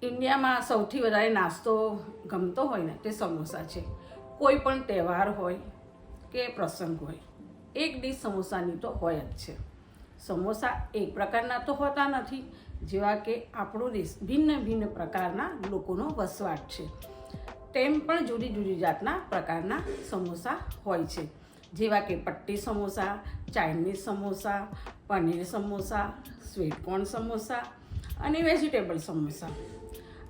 ઇન્ડિયામાં સૌથી વધારે નાસ્તો ગમતો હોય ને તે સમોસા છે. કોઈ પણ તહેવાર હોય કે પ્રસંગ હોય, એક ડીશ સમોસાની તો હોય જ છે. સમોસા એક પ્રકારના તો હોતા નથી, જેવા કે આપણો દેશ ભિન્ન ભિન્ન પ્રકારના લોકોનો વસવાટ છે, તેમ પણ જુદી જુદી જાતના પ્રકારના સમોસા હોય છે, જેવા કે પટ્ટી samosa, Chinese samosa, paneer samosa, sweet corn samosa અને વેજીટેબલ સમોસા.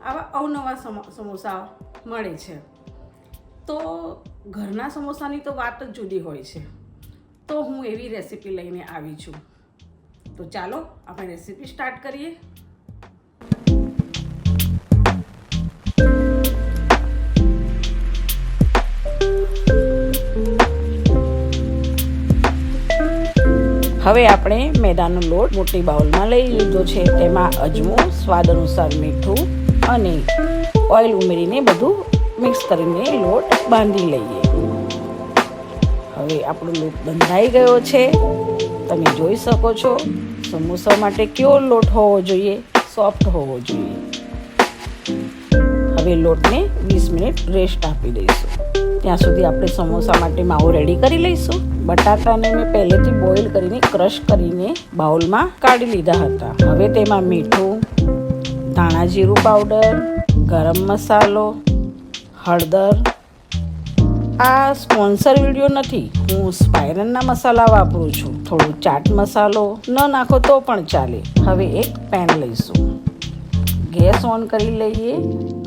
આવા અવનવા સમોસા મળે છે. તો ઘરના સમોસાની તો વાત જ જુદી હોય છે. તો હું એવી રેસીપી લઈને આવી છું. તો ચાલો આપણે રેસીપી સ્ટાર્ટ કરીએ. હવે આપણે મેદાનો લોટ મોટી બાઉલમાં લઈ લીધો છે. તેમાં અજમો, સ્વાદ અનુસાર મીઠું અને ઓઇલ ઉમેરીને બધું મિક્સ કરીને લોટ બાંધી લઈએ. હવે આપણો લોટ બંધાઈ ગયો છે. તમે જોઈ શકો છો સમોસા માટે કેવો લોટ હોવો જોઈએ, સોફ્ટ હોવો જોઈએ. હવે લોટને 20 મિનિટ રેસ્ટ આપી દઈશું. ત્યાં સુધી આપણે સમોસા માટે માવો રેડી કરી લઈશું. બટાકાને મેં પહેલેથી બોઇલ કરીને ક્રશ કરીને બાઉલમાં કાઢી લીધા હતા. હવે તેમાં મીઠું, ધાણા જીરું પાવડર, ગરમ મસાલો, હળદર. આ સ્પોન્સર વિડીયો નથી, હું સ્પાયરનના મસાલા વાપરું છું. થોડું ચાટ મસાલો ન નાખો તો પણ ચાલે. હવે એક પેન લઈશું, ગેસ ઓન કરી લઈએ.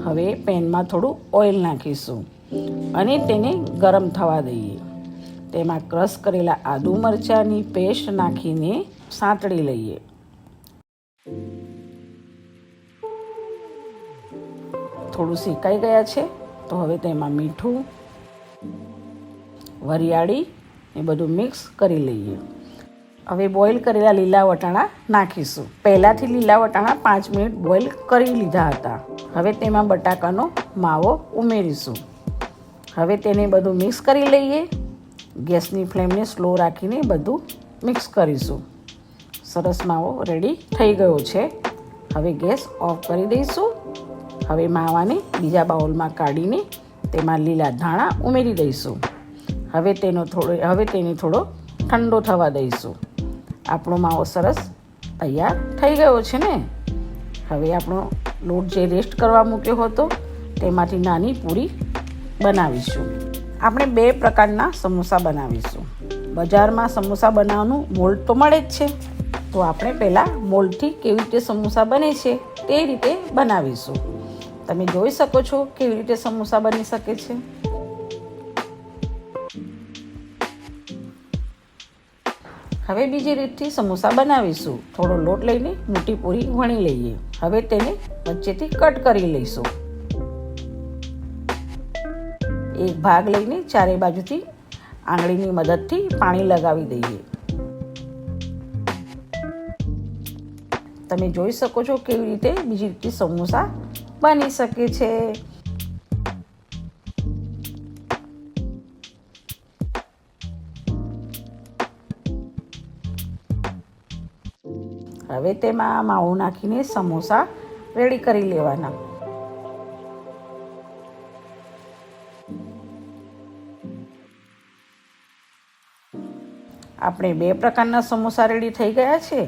હવે પેનમાં થોડું ઓઇલ નાખીશું અને તેને ગરમ થવા દઈએ. તેમાં ક્રશ કરેલા આદુ મરચાંની પેસ્ટ નાખીને સાંતળી લઈએ. થોડું શેકાઈ ગયા છે તો હવે તેમાં મીઠું, વરિયાળી એ બધું મિક્સ કરી લઈએ. હવે બોઇલ કરેલા લીલા વટાણા નાખીશું. પહેલાંથી લીલા વટાણા 5 મિનિટ બોઇલ કરી લીધા હતા. હવે તેમાં બટાકાનો માવો ઉમેરીશું. હવે તેને બધું મિક્સ કરી લઈએ. ગેસની ફ્લેમને સ્લો રાખીને બધું મિક્સ કરીશું. સરસ માવો રેડી થઈ ગયો છે. હવે ગેસ ઓફ કરી દઈશું. હવે માવાને બીજા બાઉલમાં કાઢીને તેમાં લીલા ધાણા ઉમેરી દઈશું. હવે તેને થોડો ઠંડો થવા દઈશું. આપણો માવો સરસ તૈયાર થઈ ગયો છે ને. હવે આપણો લોટ જે રેસ્ટ કરવા મૂક્યો હતો તેમાંથી નાની પૂરી બનાવીશું. આપણે 2 પ્રકારના સમોસા બનાવીશું. બજારમાં સમોસા બનાવવાનું મોલ્ડ તો મળે જ છે, તો આપણે પહેલાં મોલ્ડથી કેવી રીતે સમોસા બને છે તે રીતે બનાવીશું. તમે જોઈ શકો છો કેવી રીતે સમોસા બની શકે છે. હવે બીજી રીતથી સમોસા બનાવીશું. થોડો લોટ લઈને મોટી પૂરી વણી લઈએ. હવે તેને વચ્ચેથી કટ કરી લઈશું. એક ભાગ લઈને ચારે બાજુથી આંગળીની મદદથી પાણી લગાવી દઈએ. તમે જોઈ શકો છો કેવી રીતે બીજી રીતે સમોસા બની શકે છે. હવે તેમાં માવો નાખીને સમોસા રેડી કરી લેવાના. આપણે 2 પ્રકારના સમોસા રેડી થઈ ગયા છે.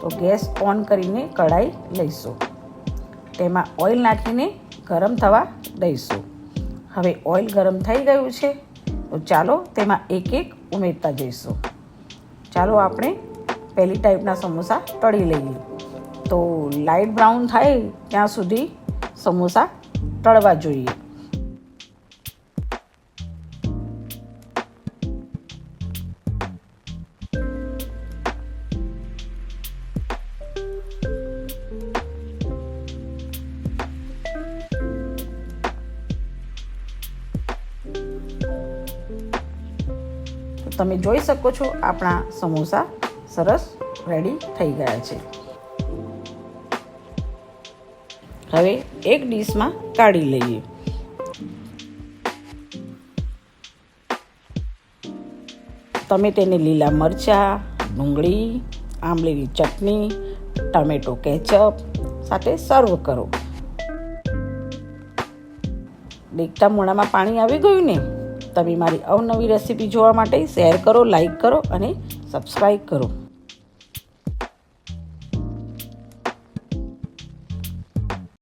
તો ગેસ ઓન કરીને કઢાઈ લઈશું. તેમાં ઓઇલ નાખીને ગરમ થવા દઈશું. હવે ઓઇલ ગરમ થઈ ગયું છે તો ચાલો તેમાં એક એક ઉમેરતા જઈશું. ચાલો આપણે પહેલી ટાઈપના સમોસા તળી લઈએ. તો લાઇટ બ્રાઉન થાય ત્યાં સુધી સમોસા તળવા જોઈએ. તમે જોઈ શકો છો આપણા સમોસા સરસ રેડી થઈ ગયા છે. હવે એક ડીશમાં કાઢી લઈએ. તમે તેને લીલા મરચાં, ડુંગળી, આંબલીની ચટણી, ટમેટો કેચઅપ સાથે સર્વ કરો. દેખતા મોઢામાં પાણી આવી ગયું ને? તમે મારી અવનવી રેસીપી જોવા માટે શેર કરો, લાઈક કરો અને સબસ્ક્રાઈબ કરો.